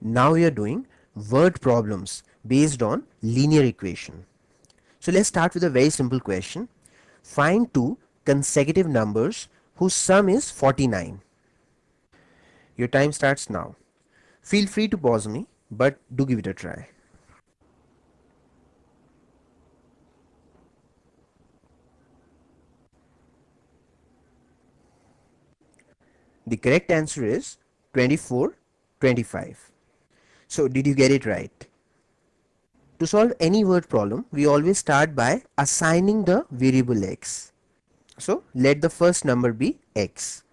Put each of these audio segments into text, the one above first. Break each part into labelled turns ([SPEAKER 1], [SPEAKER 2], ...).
[SPEAKER 1] Now we are doing word problems based on linear equation. So let's start with a very simple question. Find two consecutive numbers whose sum is 49. Your time starts now. Feel free to pause me, but do give it a try. The correct answer is 24, 25. So did you get it right? To solve any word problem, we always start by assigning the variable x. So let the first number be x.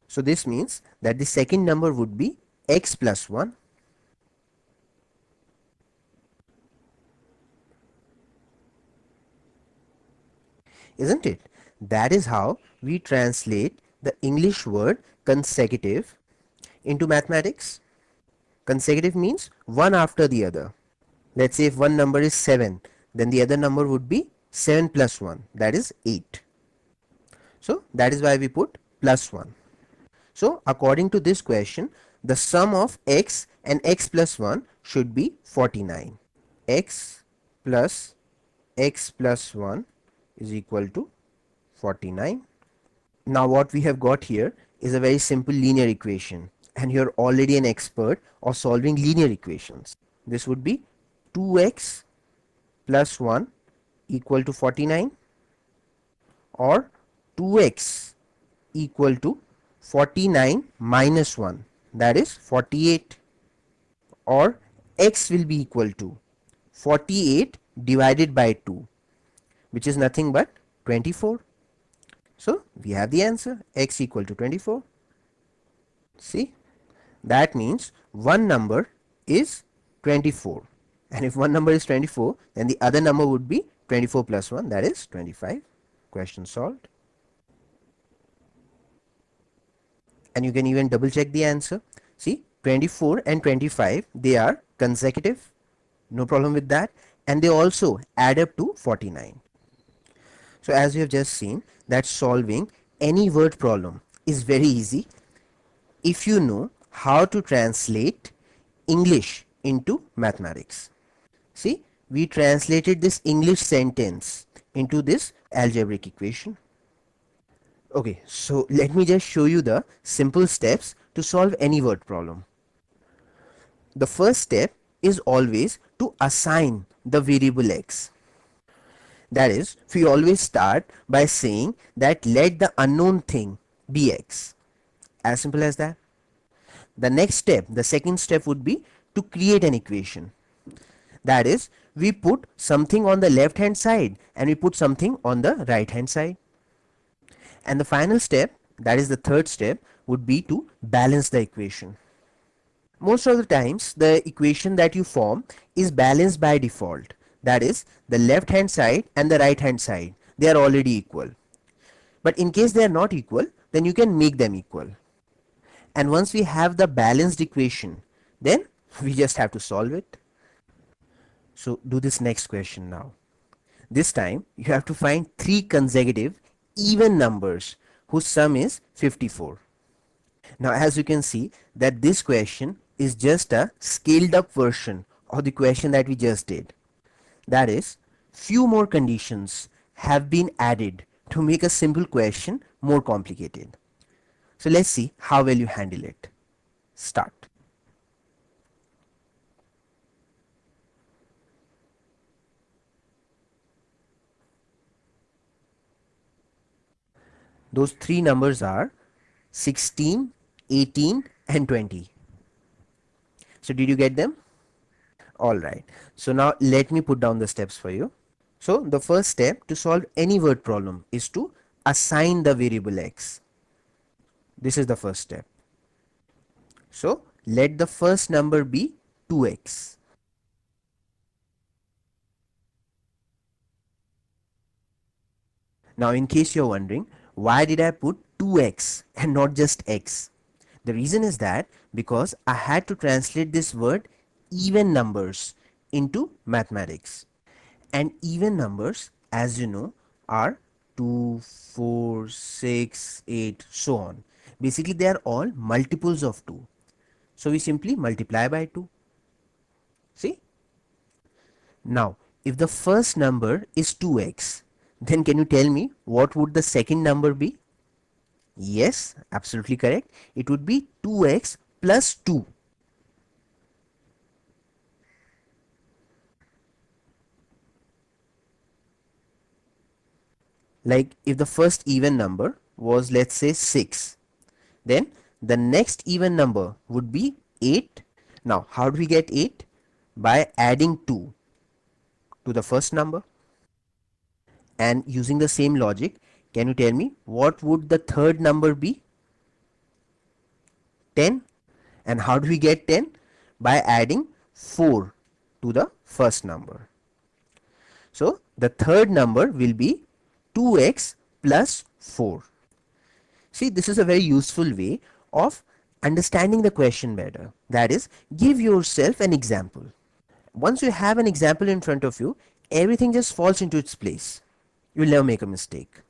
[SPEAKER 1] So this means that the second number would be x plus 1. Isn't it? That is how we translate the English word consecutive into mathematics. Consecutive means one after the other. Let's say if one number is 7, then the other number would be 7 plus 1, that is 8. So that is why we put plus 1. So according to this question, the sum of x and x plus 1 should be 49. X plus 1 is equal to 49. Now what we have got here is a very simple linear equation, and you're already an expert of solving linear equations. This would be 2x plus 1 equal to 49, or 2x equal to 49 minus 1, that is 48, or x will be equal to 48 divided by 2, which is nothing but 24. So we have the answer, x equal to 24. See, that means one number is 24, and if one number is 24, then the other number would be 24 plus 1, that is 25. Question solved. And you can even double check the answer. See, 24 and 25, they are consecutive, no problem with that, and they also add up to 49. So as we have just seen, that solving any word problem is very easy if you know how to translate English into mathematics. See, we translated this English sentence into this algebraic equation. Okay, so let me just show you the simple steps to solve any word problem. The first step is always to assign the variable x. That is, we always start by saying that let the unknown thing be x. As simple as that. The next step, the second step would be to create an equation. That is, we put something on the left hand side and we put something on the right hand side. And the final step, that is the third step, would be to balance the equation. Most of the times, the equation that you form is balanced by default. That is, the left hand side and the right hand side, they are already equal. But in case they are not equal, then you can make them equal. And once we have the balanced equation, then we just have to solve it. So do this next question now. This time you have to find three consecutive even numbers whose sum is 54. Now as you can see that this question is just a scaled up version of the question that we just did. That is, few more conditions have been added to make a simple question more complicated. So let's see how well you handle it. Start. Those three numbers are 16, 18 and 20. So did you get them? Alright. So now let me put down the steps for you. So the first step to solve any word problem is to assign the variable x. This is the first step. So let the first number be 2x. Now in case you're wondering, why did I put 2x and not just x? The reason is that because I had to translate this word even numbers into mathematics. And even numbers, as you know, are 2, 4, 6, 8, so on. Basically, they are all multiples of 2. So we simply multiply by 2. See? Now, if the first number is 2x, then can you tell me what would the second number be? Yes, absolutely correct. It would be 2x plus 2. Like if the first even number was, let's say, 6, then the next even number would be 8. Now, how do we get 8? By adding 2 to the first number. And using the same logic, can you tell me what would the third number be? 10. And how do we get 10? By adding 4 to the first number. So the third number will be 2x plus 4. See, this is a very useful way of understanding the question better. That is, give yourself an example. Once you have an example in front of you, everything just falls into its place. You will never make a mistake.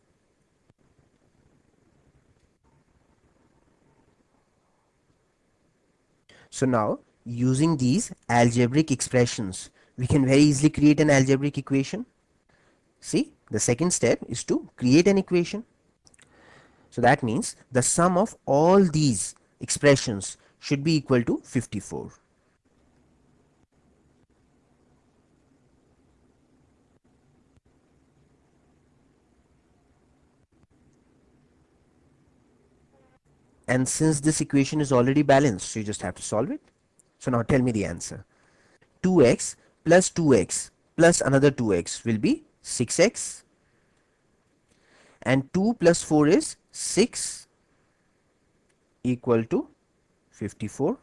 [SPEAKER 1] So now, using these algebraic expressions, we can very easily create an algebraic equation. See, the second step is to create an equation. So that means the sum of all these expressions should be equal to 54. And since this equation is already balanced, so you just have to solve it. So now tell me the answer. 2x plus 2x plus another 2x will be 6x. And 2 plus 4 is 6 equal to 54.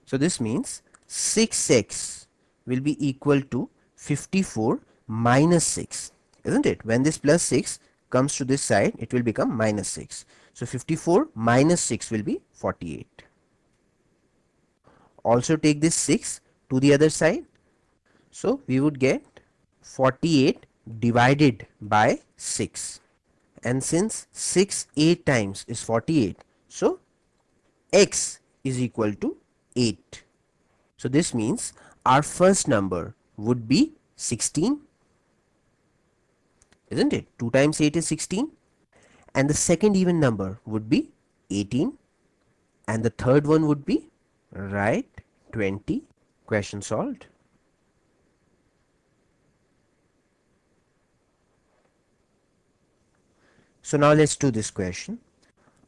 [SPEAKER 1] So this means 6x will be equal to 54 minus 6. Isn't it? When this plus 6 comes to this side, it will become minus 6. So 54 minus 6 will be 48. Also take this 6 to the other side. So we would get 48 divided by 6. And since 6 8 times is 48, so x is equal to 8. So this means our first number would be 16. Isn't it? 2 times 8 is 16. And the second even number would be 18. And the third one would be, right, 20. Question solved. So now let's do this question.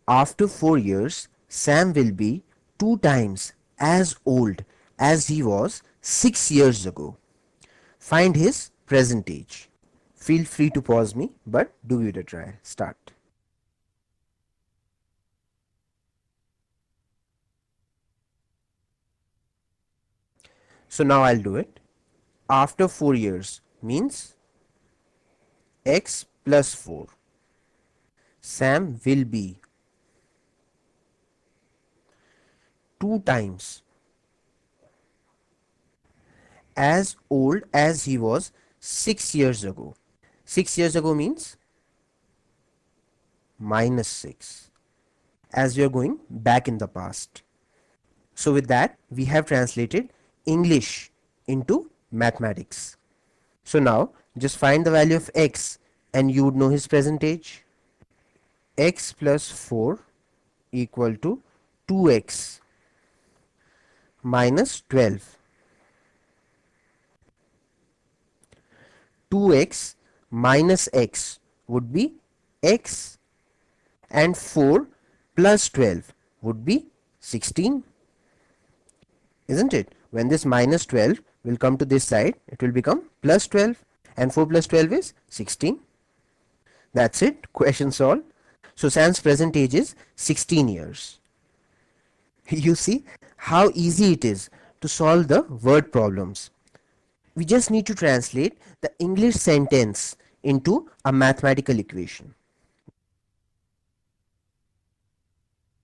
[SPEAKER 1] After 4 years, Sam will be 2 times as old as he was 6 years ago. Find his present age. Feel free to pause me, but do give it a try. Start. So now I'll do it. After 4 years means x plus 4. Sam will be 2 times as old as he was 6 years ago. 6 years ago means minus 6, as we are going back in the past. So with that, we have translated English into mathematics. So now just find the value of x and you would know his present age. X plus 4 equal to 2x minus 12. 2x minus x would be x, and 4 plus 12 would be 16. Isn't it? When this minus 12 will come to this side, it will become plus 12, and 4 plus 12 is 16. That's it. Question solved. So Sam's present age is 16 years. You see how easy it is to solve the word problems. We just need to translate the English sentence into a mathematical equation.